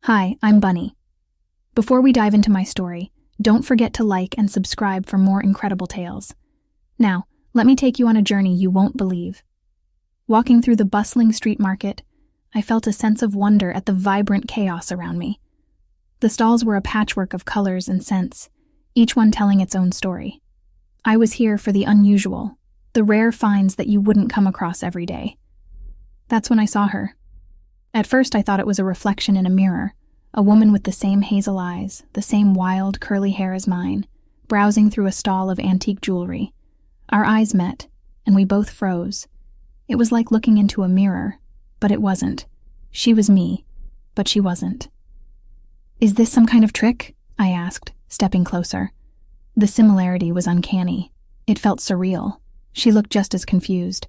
Hi, I'm Bunny. Before we dive into my story, don't forget to like and subscribe for more incredible tales. Now, let me take you on a journey you won't believe. Walking through the bustling street market, I felt a sense of wonder at the vibrant chaos around me. The stalls were a patchwork of colors and scents, each one telling its own story. I was here for the unusual, the rare finds that you wouldn't come across every day. That's when I saw her. At first I thought it was a reflection in a mirror, a woman with the same hazel eyes, the same wild, curly hair as mine, browsing through a stall of antique jewelry. Our eyes met, and we both froze. It was like looking into a mirror, but it wasn't. She was me, but she wasn't. "Is this some kind of trick?" I asked, stepping closer. The similarity was uncanny. It felt surreal. She looked just as confused.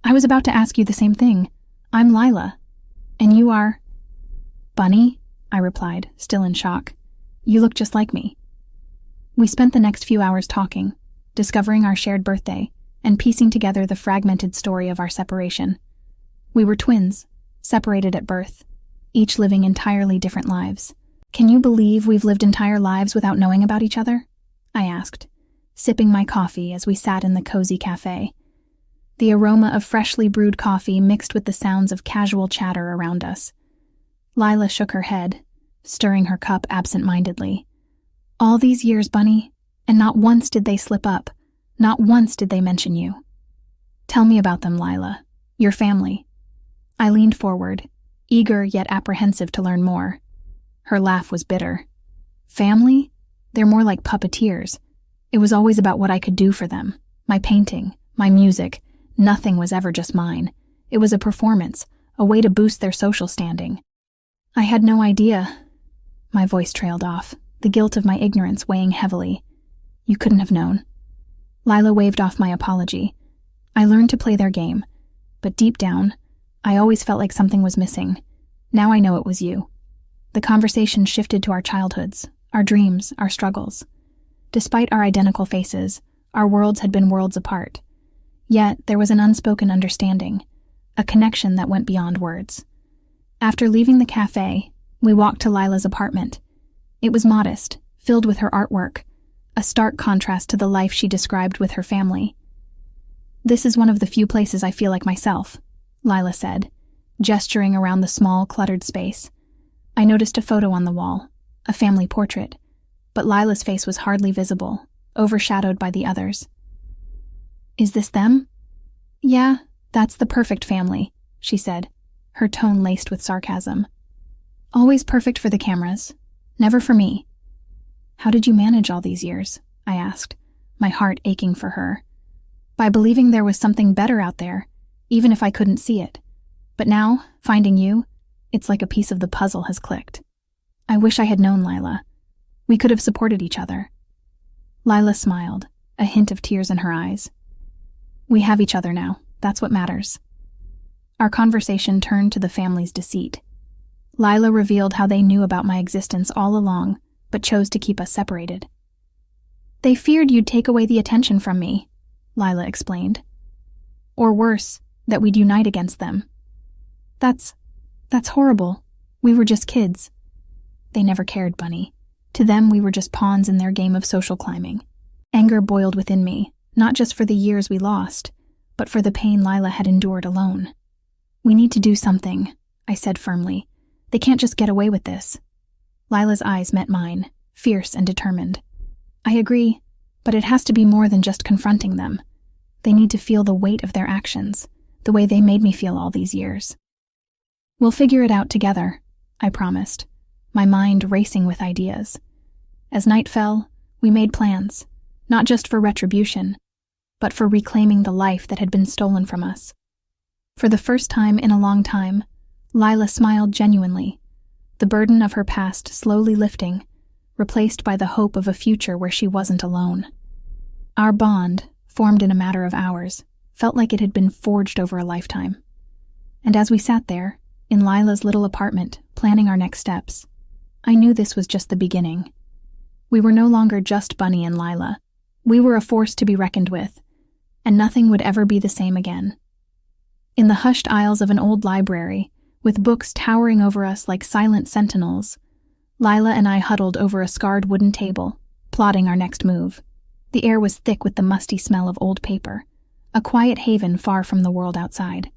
"I was about to ask you the same thing. I'm Lila. And you are..." "Bunny," I replied, still in shock. "You look just like me." We spent the next few hours talking, discovering our shared birthday, and piecing together the fragmented story of our separation. We were twins, separated at birth, each living entirely different lives. "Can you believe we've lived entire lives without knowing about each other?" I asked, sipping my coffee as we sat in the cozy cafe. The aroma of freshly brewed coffee mixed with the sounds of casual chatter around us. Lila shook her head, stirring her cup absent-mindedly. "All these years, Bunny, and not once did they slip up. Not once did they mention you." "Tell me about them, Lila. Your family." I leaned forward, eager yet apprehensive to learn more. Her laugh was bitter. "Family? They're more like puppeteers. It was always about what I could do for them. My painting, my music. Nothing was ever just mine. It was a performance, a way to boost their social standing." "I had no idea." My voice trailed off, the guilt of my ignorance weighing heavily. "You couldn't have known." Lila waved off my apology. "I learned to play their game, but deep down, I always felt like something was missing. Now I know it was you." The conversation shifted to our childhoods, our dreams, our struggles. Despite our identical faces, our worlds had been worlds apart. Yet there was an unspoken understanding, a connection that went beyond words. After leaving the cafe, we walked to Lila's apartment. It was modest, filled with her artwork, a stark contrast to the life she described with her family. "This is one of the few places I feel like myself," Lila said, gesturing around the small, cluttered space. I noticed a photo on the wall, a family portrait, but Lila's face was hardly visible, overshadowed by the others. "Is this them?" "Yeah, that's the perfect family," she said, her tone laced with sarcasm. "Always perfect for the cameras, never for me." "How did you manage all these years?" I asked, my heart aching for her. "By believing there was something better out there, even if I couldn't see it. But now, finding you, it's like a piece of the puzzle has clicked. I wish I had known, Lila. We could have supported each other." Lila smiled, a hint of tears in her eyes. "We have each other now. That's what matters." Our conversation turned to the family's deceit. Lila revealed how they knew about my existence all along, but chose to keep us separated. "They feared you'd take away the attention from me," Lila explained. "Or worse, that we'd unite against them." That's horrible. We were just kids." "They never cared, Bunny. To them, we were just pawns in their game of social climbing." Anger boiled within me, not just for the years we lost, but for the pain Lila had endured alone. "We need to do something," I said firmly. "They can't just get away with this." Lila's eyes met mine, fierce and determined. "I agree, but it has to be more than just confronting them. They need to feel the weight of their actions, the way they made me feel all these years." "We'll figure it out together," I promised, my mind racing with ideas. As night fell, we made plans, not just for retribution, but for reclaiming the life that had been stolen from us. For the first time in a long time, Lila smiled genuinely, the burden of her past slowly lifting, replaced by the hope of a future where she wasn't alone. Our bond, formed in a matter of hours, felt like it had been forged over a lifetime. And as we sat there, in Lila's little apartment, planning our next steps, I knew this was just the beginning. We were no longer just Bunny and Lila. We were a force to be reckoned with, and nothing would ever be the same again. In the hushed aisles of an old library, With books towering over us like silent sentinels, Lila and I huddled over a scarred wooden table, plotting our next move. The air was thick with the musty smell of old paper, a quiet haven far from the world outside.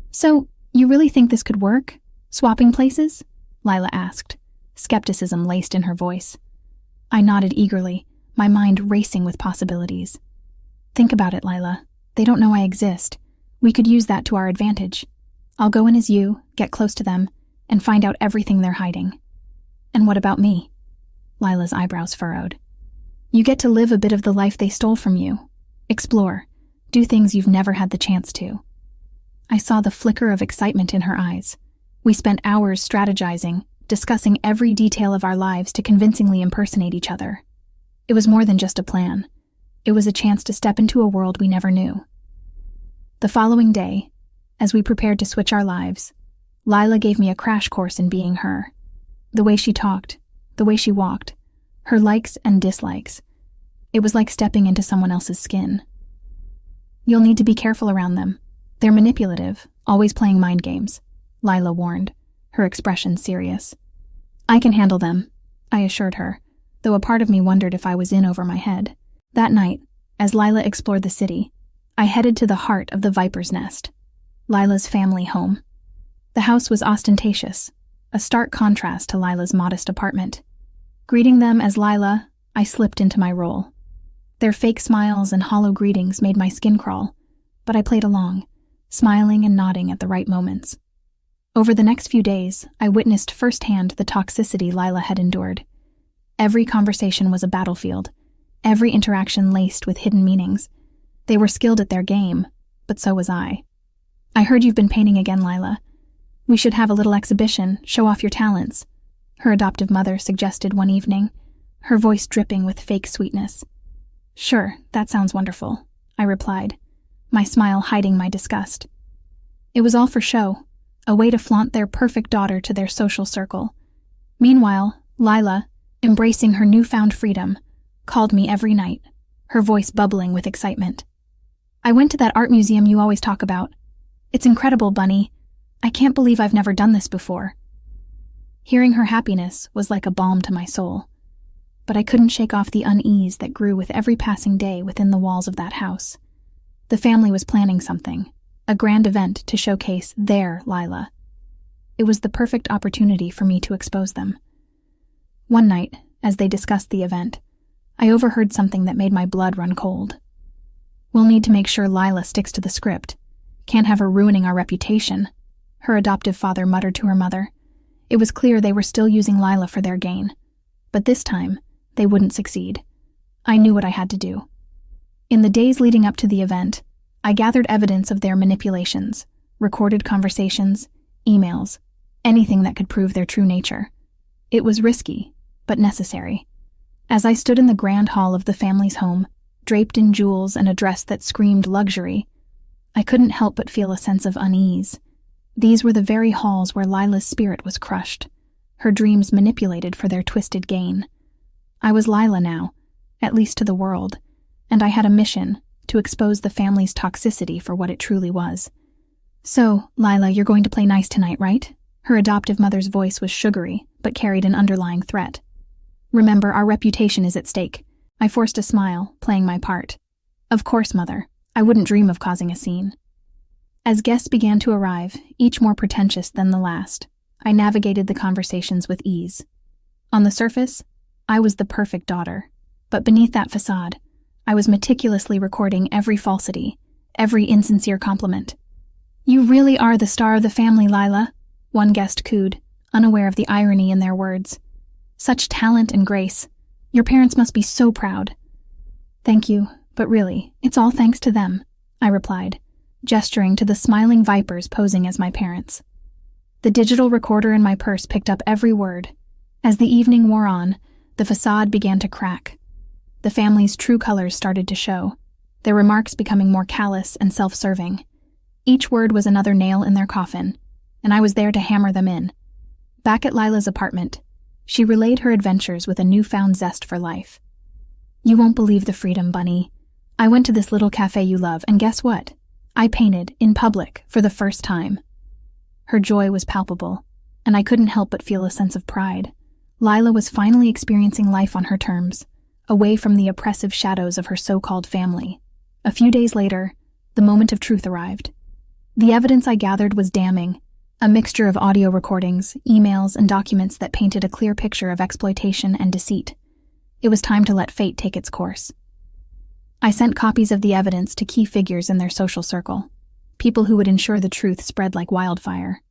"So, you really think this could work? Swapping places?" Lila asked, skepticism laced in her voice. I nodded eagerly, my mind racing with possibilities. "Think about it, Lila. They don't know I exist. We could use that to our advantage. I'll go in as you, get close to them, and find out everything they're hiding." "And what about me?" Lila's eyebrows furrowed. "You get to live a bit of the life they stole from you. Explore. Do things you've never had the chance to." I saw the flicker of excitement in her eyes. We spent hours strategizing, discussing every detail of our lives to convincingly impersonate each other. It was more than just a plan. It was a chance to step into a world we never knew. The following day, as we prepared to switch our lives, Lila gave me a crash course in being her. The way she talked, the way she walked, her likes and dislikes. It was like stepping into someone else's skin. "You'll need to be careful around them. They're manipulative, always playing mind games," Lila warned, her expression serious. "I can handle them," I assured her, though a part of me wondered if I was in over my head. That night, as Lila explored the city, I headed to the heart of the Viper's Nest, Lila's family home. The house was ostentatious, a stark contrast to Lila's modest apartment. Greeting them as Lila, I slipped into my role. Their fake smiles and hollow greetings made my skin crawl, but I played along, smiling and nodding at the right moments. Over the next few days, I witnessed firsthand the toxicity Lila had endured. Every conversation was a battlefield, every interaction laced with hidden meanings. They were skilled at their game, but so was I. "I heard you've been painting again, Lila. We should have a little exhibition, show off your talents," her adoptive mother suggested one evening, her voice dripping with fake sweetness. "Sure, that sounds wonderful," I replied, my smile hiding my disgust. It was all for show, a way to flaunt their perfect daughter to their social circle. Meanwhile, Lila, embracing her newfound freedom, called me every night, her voice bubbling with excitement. "I went to that art museum you always talk about. It's incredible, Bunny. I can't believe I've never done this before." Hearing her happiness was like a balm to my soul, but I couldn't shake off the unease that grew with every passing day within the walls of that house. The family was planning something, a grand event to showcase their Lila. It was the perfect opportunity for me to expose them. One night, as they discussed the event, I overheard something that made my blood run cold. "We'll need to make sure Lila sticks to the script. Can't have her ruining our reputation," her adoptive father muttered to her mother. It was clear they were still using Lila for their gain, but this time, they wouldn't succeed. I knew what I had to do. In the days leading up to the event, I gathered evidence of their manipulations, recorded conversations, emails, anything that could prove their true nature. It was risky, but necessary. As I stood in the grand hall of the family's home, draped in jewels and a dress that screamed luxury, I couldn't help but feel a sense of unease. These were the very halls where Lila's spirit was crushed, her dreams manipulated for their twisted gain. I was Lila now, at least to the world, and I had a mission to expose the family's toxicity for what it truly was. "So, Lila, you're going to play nice tonight, right?" Her adoptive mother's voice was sugary, but carried an underlying threat. "Remember, our reputation is at stake." I forced a smile, playing my part. "Of course, Mother. I wouldn't dream of causing a scene." As guests began to arrive, each more pretentious than the last, I navigated the conversations with ease. On the surface, I was the perfect daughter, but beneath that facade, I was meticulously recording every falsity, every insincere compliment. "You really are the star of the family, Lila," one guest cooed, unaware of the irony in their words. "Such talent and grace. Your parents must be so proud." "Thank you, but really, it's all thanks to them," I replied, gesturing to the smiling vipers posing as my parents. The digital recorder in my purse picked up every word. As the evening wore on, the facade began to crack. The family's true colors started to show, their remarks becoming more callous and self-serving. Each word was another nail in their coffin, and I was there to hammer them in. Back at Lila's apartment, she relayed her adventures with a newfound zest for life. "You won't believe the freedom, Bunny. I went to this little cafe you love, and guess what? I painted, in public, for the first time." Her joy was palpable, and I couldn't help but feel a sense of pride. Lila was finally experiencing life on her terms, away from the oppressive shadows of her so-called family. A few days later, the moment of truth arrived. The evidence I gathered was damning, a mixture of audio recordings, emails, and documents that painted a clear picture of exploitation and deceit. It was time to let fate take its course. I sent copies of the evidence to key figures in their social circle, people who would ensure the truth spread like wildfire.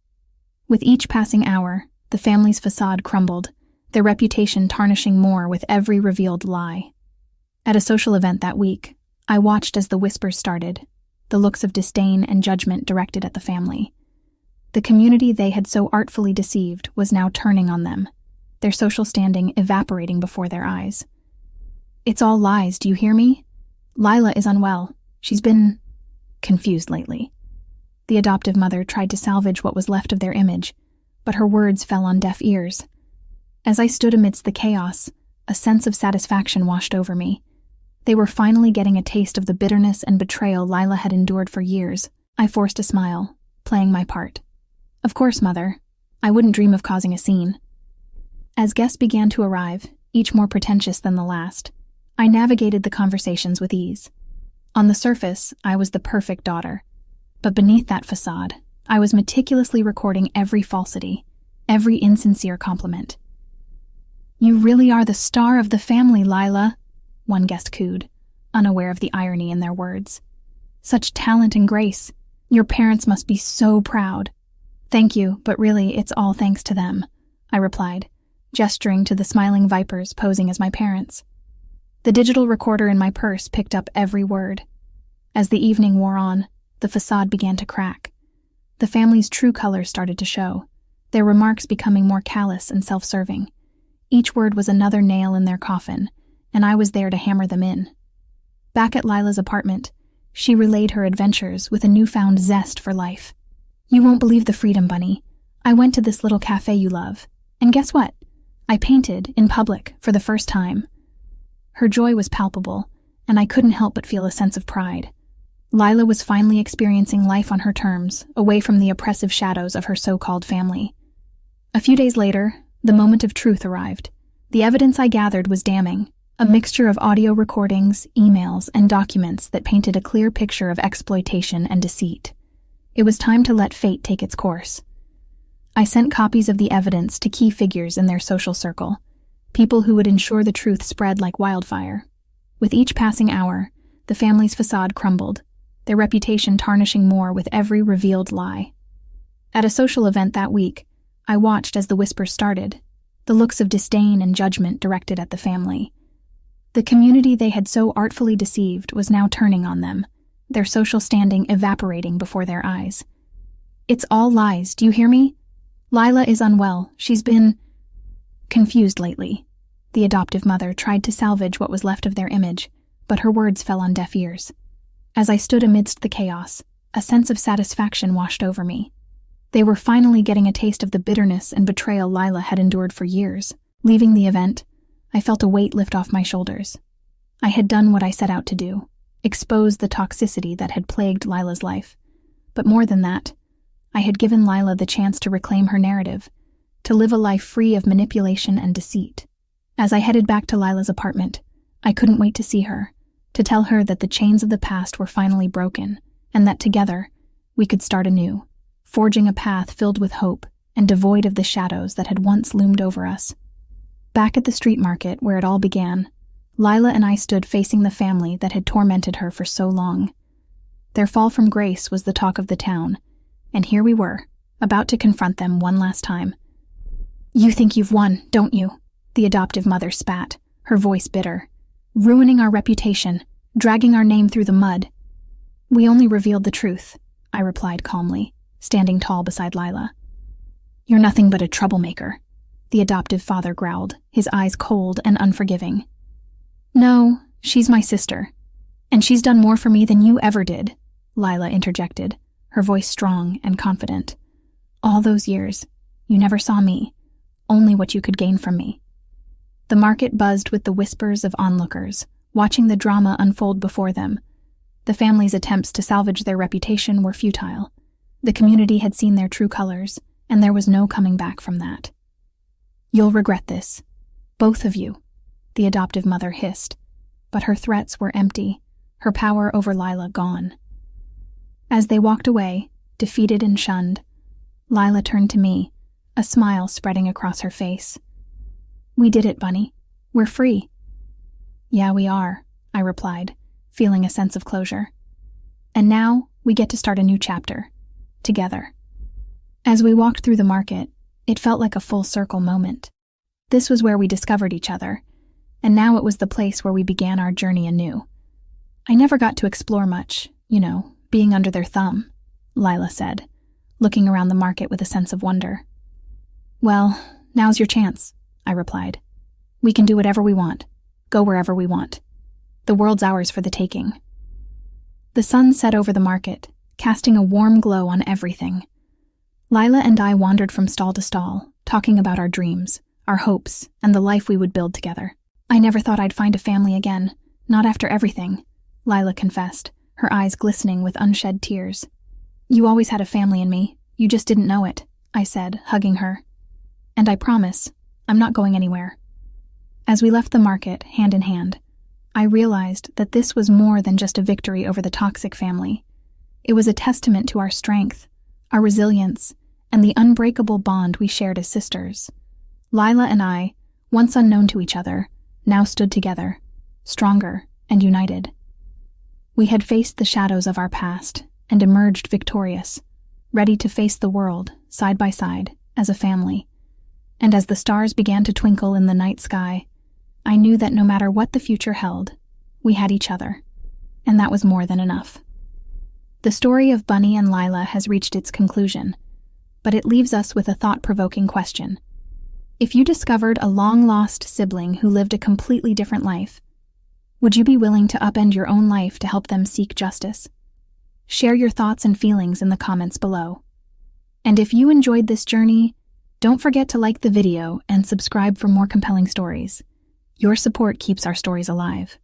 With each passing hour, the family's facade crumbled, their reputation tarnishing more with every revealed lie. At a social event that week, I watched as the whispers started, the looks of disdain and judgment directed at the family. The community they had so artfully deceived was now turning on them, their social standing evaporating before their eyes. "It's all lies, do you hear me? Lila is unwell. She's been confused lately." The adoptive mother tried to salvage what was left of their image, but her words fell on deaf ears. As I stood amidst the chaos, a sense of satisfaction washed over me. They were finally getting a taste of the bitterness and betrayal Lila had endured for years. I forced a smile, playing my part. "Of course, Mother. I wouldn't dream of causing a scene." As guests began to arrive, each more pretentious than the last, I navigated the conversations with ease. On the surface, I was the perfect daughter. But beneath that facade, I was meticulously recording every falsity, every insincere compliment. "You really are the star of the family, Lila," one guest cooed, unaware of the irony in their words. "Such talent and grace. Your parents must be so proud." "Thank you, but really it's all thanks to them," I replied, gesturing to the smiling vipers posing as my parents. The digital recorder in my purse picked up every word. As the evening wore on, the facade began to crack. The family's true colors started to show, their remarks becoming more callous and self-serving. Each word was another nail in their coffin, and I was there to hammer them in. Back at Lila's apartment, she relayed her adventures with a newfound zest for life. "You won't believe the freedom, Bunny. I went to this little cafe you love, and guess what? I painted in public for the first time." Her joy was palpable, and I couldn't help but feel a sense of pride. Lila was finally experiencing life on her terms, away from the oppressive shadows of her so-called family. A few days later, the moment of truth arrived. The evidence I gathered was damning, a mixture of audio recordings, emails, and documents that painted a clear picture of exploitation and deceit. It was time to let fate take its course. I sent copies of the evidence to key figures in their social circle, people who would ensure the truth spread like wildfire. With each passing hour, the family's facade crumbled, their reputation tarnishing more with every revealed lie. At a social event that week, I watched as the whispers started, the looks of disdain and judgment directed at the family. The community they had so artfully deceived was now turning on them, their social standing evaporating before their eyes. "It's all lies, do you hear me? Lila is unwell. She's been confused lately." The adoptive mother tried to salvage what was left of their image, but her words fell on deaf ears. As I stood amidst the chaos, a sense of satisfaction washed over me. They were finally getting a taste of the bitterness and betrayal Lila had endured for years. Leaving the event, I felt a weight lift off my shoulders. I had done what I set out to do, expose the toxicity that had plagued Lila's life. But more than that, I had given Lila the chance to reclaim her narrative, to live a life free of manipulation and deceit. As I headed back to Lila's apartment, I couldn't wait to see her, to tell her that the chains of the past were finally broken, and that together, we could start anew, forging a path filled with hope and devoid of the shadows that had once loomed over us. Back at the street market where it all began, Lila and I stood facing the family that had tormented her for so long. Their fall from grace was the talk of the town, and here we were, about to confront them one last time. "You think you've won, don't you?" the adoptive mother spat, her voice bitter. "Ruining our reputation, dragging our name through the mud." "We only revealed the truth," I replied calmly, standing tall beside Lila. "You're nothing but a troublemaker," the adoptive father growled, his eyes cold and unforgiving. "No, she's my sister, and she's done more for me than you ever did," Lila interjected, her voice strong and confident. "All those years, you never saw me, only what you could gain from me." The market buzzed with the whispers of onlookers, watching the drama unfold before them. The family's attempts to salvage their reputation were futile. The community had seen their true colors, and there was no coming back from that. "You'll regret this. Both of you," the adoptive mother hissed, but her threats were empty, her power over Lila gone. As they walked away, defeated and shunned, Lila turned to me, a smile spreading across her face. "We did it, Bunny. We're free." "Yeah, we are," I replied, feeling a sense of closure. "And now we get to start a new chapter, together." As we walked through the market, it felt like a full circle moment. This was where we discovered each other, and now it was the place where we began our journey anew. "I never got to explore much, being under their thumb," Lila said, looking around the market with a sense of wonder. "Well, now's your chance," I replied. "We can do whatever we want, go wherever we want. The world's ours for the taking." The sun set over the market, casting a warm glow on everything. Lila and I wandered from stall to stall, talking about our dreams, our hopes, and the life we would build together. "I never thought I'd find a family again, not after everything," Lila confessed, her eyes glistening with unshed tears. "You always had a family in me, you just didn't know it," I said, hugging her. "And I promise, I'm not going anywhere." As we left the market, hand in hand, I realized that this was more than just a victory over the toxic family. It was a testament to our strength, our resilience, and the unbreakable bond we shared as sisters. Lila and I, once unknown to each other, now stood together, stronger and united. We had faced the shadows of our past and emerged victorious, ready to face the world, side by side, as a family. And as the stars began to twinkle in the night sky, I knew that no matter what the future held, we had each other, and that was more than enough. The story of Bunny and Lila has reached its conclusion, but it leaves us with a thought-provoking question. If you discovered a long-lost sibling who lived a completely different life, would you be willing to upend your own life to help them seek justice? Share your thoughts and feelings in the comments below. And if you enjoyed this journey, don't forget to like the video and subscribe for more compelling stories. Your support keeps our stories alive.